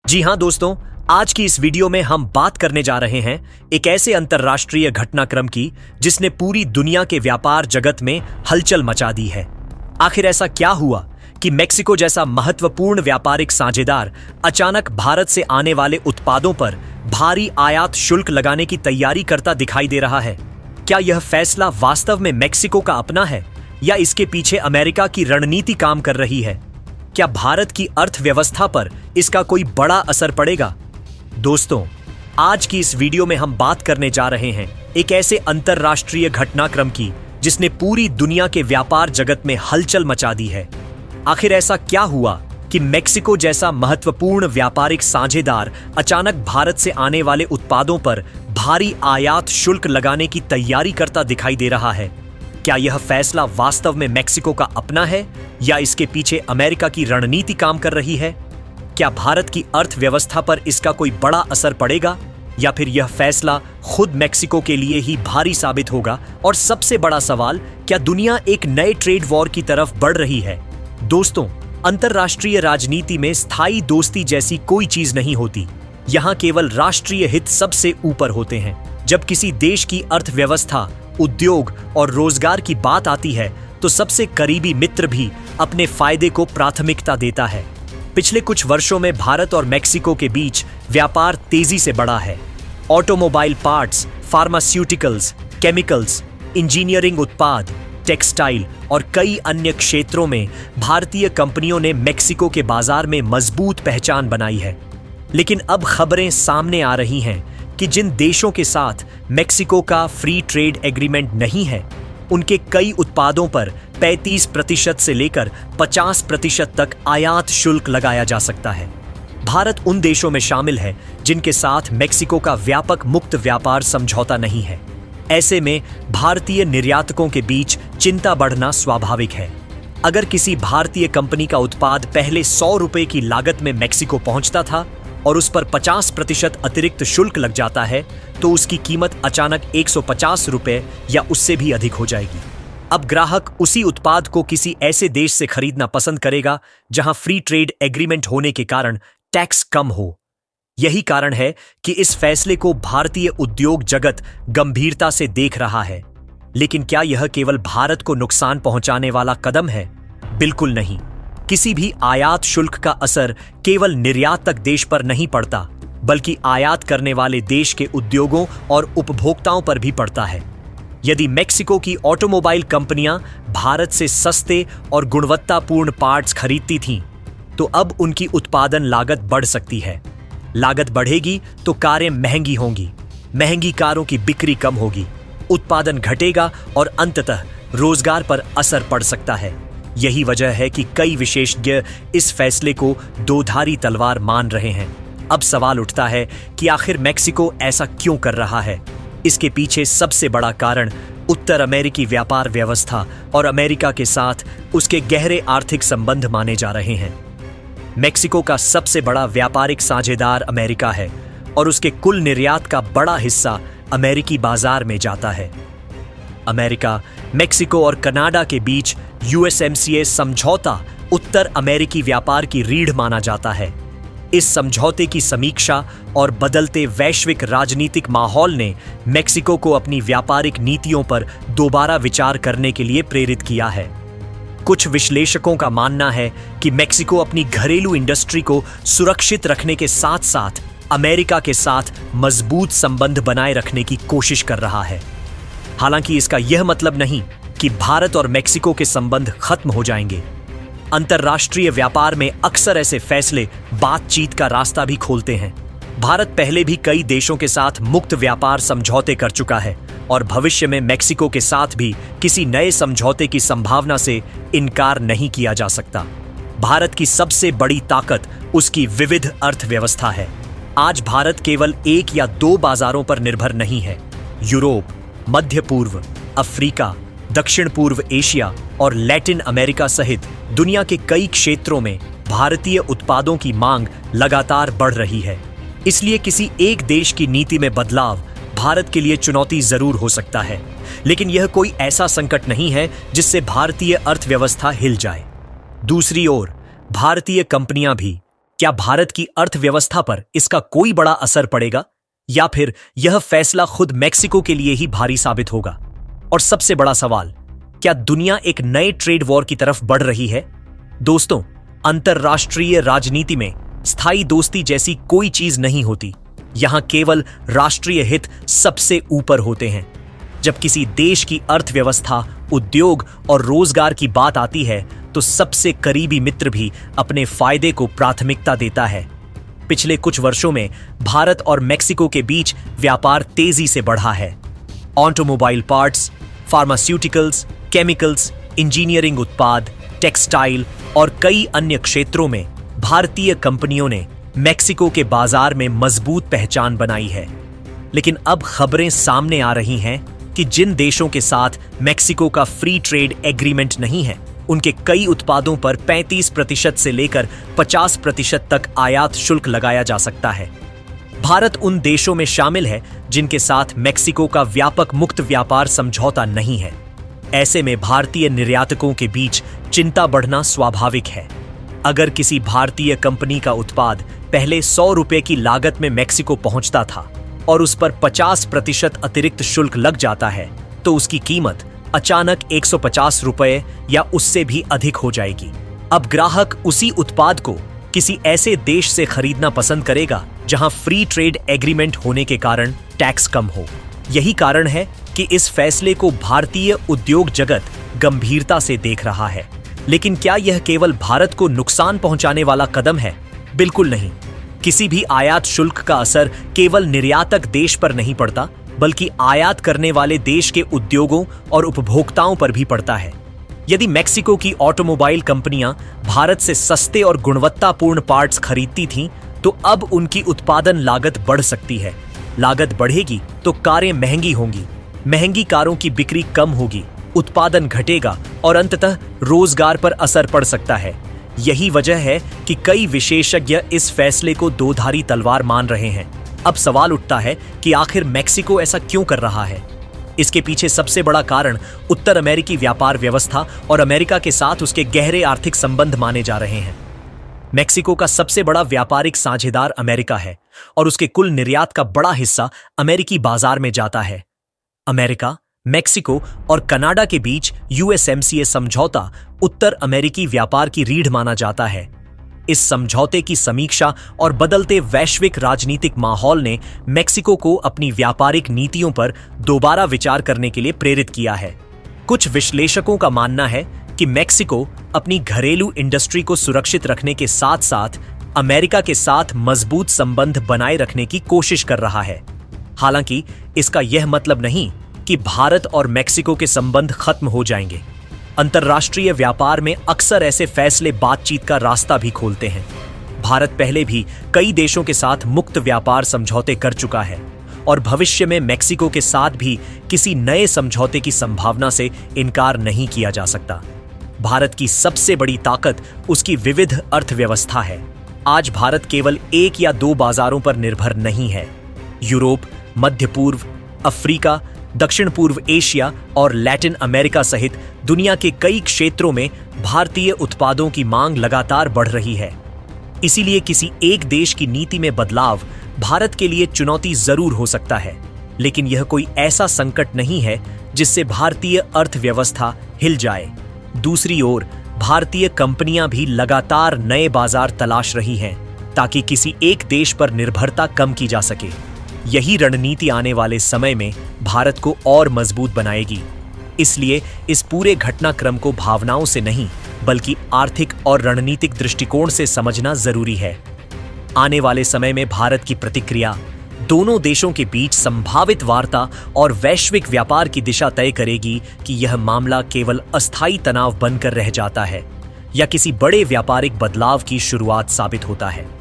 जी हाँ दोस्तों, आज की इस वीडियो में हम बात करने जा रहे हैं एक ऐसे अंतर्राष्ट्रीय घटनाक्रम की जिसने पूरी दुनिया के व्यापार जगत में हलचल मचा दी है। आखिर ऐसा क्या हुआ कि मेक्सिको जैसा महत्वपूर्ण व्यापारिक साझेदार अचानक भारत से आने वाले उत्पादों पर भारी आयात शुल्क लगाने की तैयारी करता दिखाई दे रहा है? क्या यह फैसला वास्तव में मेक्सिको का अपना है या इसके पीछे अमेरिका की रणनीति काम कर रही है? क्या भारत की अर्थव्यवस्था पर इसका कोई बड़ा असर पड़ेगा? दोस्तों, आज की इस वीडियो में हम बात करने जा रहे हैं एक ऐसे अंतर्राष्ट्रीय घटनाक्रम की जिसने पूरी दुनिया के व्यापार जगत में हलचल मचा दी है। आखिर ऐसा क्या हुआ कि मेक्सिको जैसा महत्वपूर्ण व्यापारिक साझेदार अचानक भारत से आने वाले उत्पादों पर भारी आयात शुल्क लगाने की तैयारी करता दिखाई दे रहा है? क्या यह फैसला वास्तव में मेक्सिको का अपना है या इसके पीछे अमेरिका की रणनीति काम कर रही है? क्या भारत की अर्थव्यवस्था पर इसका कोई बड़ा असर पड़ेगा या फिर यह फैसला खुद मेक्सिको के लिए ही भारी साबित होगा? और सबसे बड़ा सवाल, क्या दुनिया एक नए ट्रेड वॉर की तरफ बढ़ रही है? दोस्तों, अंतर्राष्ट्रीय राजनीति में स्थायी दोस्ती जैसी कोई चीज नहीं होती। यहां केवल राष्ट्रीय हित सबसे ऊपर होते हैं। जब किसी देश की अर्थव्यवस्था, उद्योग और रोजगार की बात आती है तो सबसे करीबी मित्र भी अपने फायदे को प्राथमिकता देता है। पिछले कुछ वर्षों में भारत और मेक्सिको के बीच व्यापार तेजी से बढ़ा है। Automobile parts, pharmaceuticals, chemicals, engineering उत्पाद, टेक्सटाइल और कई अन्य क्षेत्रों में भारतीय कंपनियों ने मेक्सिको के बाजार में मजबूत पहचान बनाई है। लेकिन अब खबरें सामने आ रही हैं कि जिन देशों के साथ मेक्सिको का फ्री ट्रेड एग्रीमेंट नहीं है, उनके कई उत्पादों पर 35% से लेकर 50% तक आयात शुल्क लगाया जा सकता है। भारत उन देशों में शामिल है जिनके साथ मेक्सिको का व्यापक मुक्त व्यापार समझौता नहीं है। ऐसे में भारतीय निर्यातकों के बीच चिंता बढ़ना स्वाभाविक है। अगर किसी भारतीय कंपनी का उत्पाद पहले 100 रुपए की लागत में मेक्सिको पहुंचता था और उस पर 50% अतिरिक्त शुल्क लग जाता है तो उसकी कीमत अचानक 150 रुपए या उससे भी अधिक हो जाएगी। अब ग्राहक उसी उत्पाद को किसी ऐसे देश से खरीदना पसंद करेगा जहां फ्री ट्रेड एग्रीमेंट होने के कारण टैक्स कम हो। यही कारण है कि इस फैसले को भारतीय उद्योग जगत गंभीरता से देख रहा है। लेकिन क्या यह केवल भारत को नुकसान पहुंचाने वाला कदम है? बिल्कुल नहीं। किसी भी आयात शुल्क का असर केवल निर्यातक देश पर नहीं पड़ता, बल्कि आयात करने वाले देश के उद्योगों और उपभोक्ताओं पर भी पड़ता है। यदि मेक्सिको की ऑटोमोबाइल कंपनियां भारत से सस्ते और गुणवत्तापूर्ण पार्ट्स खरीदती थीं, तो अब उनकी उत्पादन लागत बढ़ सकती है। लागत बढ़ेगी तो कारें महंगी होंगी, महंगी कारों की बिक्री कम होगी, उत्पादन घटेगा और अंततः रोजगार पर असर पड़ सकता है। यही वजह है कि कई विशेषज्ञ इस फैसले को दोधारी तलवार मान रहे हैं। अब सवाल उठता है कि आखिर मेक्सिको ऐसा क्यों कर रहा है? इसके पीछे सबसे बड़ा कारण उत्तर अमेरिकी व्यापार व्यवस्था और अमेरिका के साथ उसके गहरे आर्थिक संबंध माने जा रहे हैं। मेक्सिको का सबसे बड़ा व्यापारिक साझेदार अमेरिका है और उसके कुल निर्यात का बड़ा हिस्सा अमेरिकी बाजार में जाता है। अमेरिका, मेक्सिको और कनाडा के बीच यूएसएमसीए समझौता उत्तर अमेरिकी व्यापार की रीढ़ माना जाता है। इस समझौते की समीक्षा और बदलते वैश्विक राजनीतिक माहौल ने मेक्सिको को अपनी व्यापारिक नीतियों पर दोबारा विचार करने के लिए प्रेरित किया है। कुछ विश्लेषकों का मानना है कि मेक्सिको अपनी घरेलू इंडस्ट्री को सुरक्षित रखने के साथ साथ अमेरिका के साथ मजबूत संबंध बनाए रखने की कोशिश कर रहा है। हालांकि इसका यह मतलब नहीं कि भारत और मेक्सिको के संबंध खत्म हो जाएंगे। अंतर्राष्ट्रीय व्यापार में अक्सर ऐसे फैसले बातचीत का रास्ता भी खोलते हैं। भारत पहले भी कई देशों के साथ मुक्त व्यापार समझौते कर चुका है और भविष्य में मेक्सिको के साथ भी किसी नए समझौते की संभावना से इनकार नहीं किया जा सकता। भारत की सबसे बड़ी ताकत उसकी विविध अर्थव्यवस्था है। आज भारत केवल एक या दो बाजारों पर निर्भर नहीं है। यूरोप, मध्य पूर्व, अफ्रीका, दक्षिण पूर्व एशिया और लैटिन अमेरिका सहित दुनिया के कई क्षेत्रों में भारतीय उत्पादों की मांग लगातार बढ़ रही है। इसलिए किसी एक देश की नीति में बदलाव भारत के लिए चुनौती जरूर हो सकता है, लेकिन यह कोई ऐसा संकट नहीं है जिससे भारतीय अर्थव्यवस्था हिल जाए। दूसरी ओर भारतीय कंपनियां भी क्या भारत की अर्थव्यवस्था पर इसका कोई बड़ा असर पड़ेगा, या फिर यह फैसला खुद मेक्सिको के लिए ही भारी साबित होगा? और सबसे बड़ा सवाल, क्या दुनिया एक नए ट्रेड वॉर की तरफ बढ़ रही है? दोस्तों, अंतरराष्ट्रीय राजनीति में स्थायी दोस्ती जैसी कोई चीज नहीं होती। यहां केवल राष्ट्रीय हित सबसे ऊपर होते हैं। जब किसी देश की अर्थव्यवस्था, उद्योग और रोजगार की बात आती है तो सबसे करीबी मित्र भी अपने फायदे को प्राथमिकता देता है। पिछले कुछ वर्षों में भारत और मेक्सिको के बीच व्यापार तेजी से बढ़ा है। Automobile parts, pharmaceuticals, chemicals, engineering उत्पाद, टेक्सटाइल और कई अन्य क्षेत्रों में भारतीय कंपनियों ने मेक्सिको के बाजार में मजबूत पहचान बनाई है। लेकिन अब खबरें सामने आ रही हैं कि जिन देशों के साथ मेक्सिको का फ्री ट्रेड एग्रीमेंट नहीं है, उनके कई उत्पादों पर 35% से लेकर 50% तक आयात शुल्क लगाया जा सकता है। भारत उन देशों में शामिल है जिनके साथ मेक्सिको का व्यापक मुक्त व्यापार समझौता नहीं है। ऐसे में भारतीय निर्यातकों के बीच चिंता बढ़ना स्वाभाविक है। अगर किसी भारतीय कंपनी का उत्पाद पहले 100 रुपए की लागत में मेक्सिको पहुंचता था और उस पर 50% अतिरिक्त शुल्क लग जाता है, तो उसकी कीमत अचानक 150 रुपए या उससे भी अधिक हो जाएगी। अब ग्राहक उसी उत्पाद को किसी ऐसे देश से खरीदना पसंद करेगा जहां फ्री ट्रेड एग्रीमेंट होने के कारण टैक्स कम हो। यही कारण है कि इस फैसले को भारतीय उद्योग जगत गंभीरता से देख रहा है। लेकिन क्या यह केवल भारत को नुकसान पहुंचाने वाला कदम है? बिल्कुल नहीं। किसी भी आयात शुल्क का असर केवल निर्यातक देश पर नहीं पड़ता, बल्कि आयात करने वाले देश के उद्योगों और उपभोक्ताओं पर भी पड़ता है। यदि मेक्सिको की ऑटोमोबाइल कंपनियां भारत से सस्ते और गुणवत्तापूर्ण पार्ट्स खरीदती थीं, तो अब उनकी उत्पादन लागत बढ़ सकती है। लागत बढ़ेगी तो कारें महंगी होंगी, महंगी कारों की बिक्री कम होगी, उत्पादन घटेगा और अंततः रोजगार पर असर पड़ सकता है। यही वजह है कि कई विशेषज्ञ इस फैसले को दोधारी तलवार मान रहे हैं। अब सवाल उठता है कि आखिर मेक्सिको ऐसा क्यों कर रहा है? इसके पीछे सबसे बड़ा कारण उत्तर अमेरिकी व्यापार व्यवस्था और अमेरिका के साथ उसके गहरे आर्थिक संबंध माने जा रहे हैं। मेक्सिको का सबसे बड़ा व्यापारिक साझेदार अमेरिका है और उसके कुल निर्यात का बड़ा हिस्सा अमेरिकी बाजार में जाता है। अमेरिका, मेक्सिको और कनाडा के बीच यूएसएमसीए समझौता उत्तर अमेरिकी व्यापार की रीढ़ माना जाता है। इस समझौते की समीक्षा और बदलते वैश्विक राजनीतिक माहौल ने मेक्सिको को अपनी व्यापारिक नीतियों पर दोबारा विचार करने के लिए प्रेरित किया है। कुछ विश्लेषकों का मानना है कि मेक्सिको अपनी घरेलू इंडस्ट्री को सुरक्षित रखने के साथ साथ अमेरिका के साथ मजबूत संबंध बनाए रखने की कोशिश कर रहा है। हालांकि इसका यह मतलब नहीं कि भारत और मेक्सिको के संबंध खत्म हो जाएंगे। अंतर्राष्ट्रीय व्यापार में अक्सर ऐसे फैसले बातचीत का रास्ता भी खोलते हैं। भारत पहले भी कई देशों के साथ मुक्त व्यापार समझौते कर चुका है और भविष्य में मेक्सिको के साथ भी किसी नए समझौते की संभावना से इनकार नहीं किया जा सकता। भारत की सबसे बड़ी ताकत उसकी विविध अर्थव्यवस्था है। आज भारत केवल 1 या 2 बाजारों पर निर्भर नहीं है। यूरोप, मध्य पूर्व, अफ्रीका, दक्षिण पूर्व एशिया और लैटिन अमेरिका सहित दुनिया के कई क्षेत्रों में भारतीय उत्पादों की मांग लगातार बढ़ रही है। इसीलिए किसी एक देश की नीति में बदलाव भारत के लिए चुनौती जरूर हो सकता है, लेकिन यह कोई ऐसा संकट नहीं है जिससे भारतीय अर्थव्यवस्था हिल जाए। दूसरी ओर भारतीय कंपनियां भी लगातार नए बाजार तलाश रही हैं ताकि किसी एक देश पर निर्भरता कम की जा सके। यही रणनीति आने वाले समय में भारत को और मजबूत बनाएगी। इसलिए इस पूरे घटनाक्रम को भावनाओं से नहीं बल्कि आर्थिक और रणनीतिक दृष्टिकोण से समझना जरूरी है। आने वाले समय में भारत की प्रतिक्रिया दोनों देशों के बीच संभावित वार्ता और वैश्विक व्यापार की दिशा तय करेगी कि यह मामला केवल अस्थायी तनाव बनकर रह जाता है या किसी बड़े व्यापारिक बदलाव की शुरुआत साबित होता है।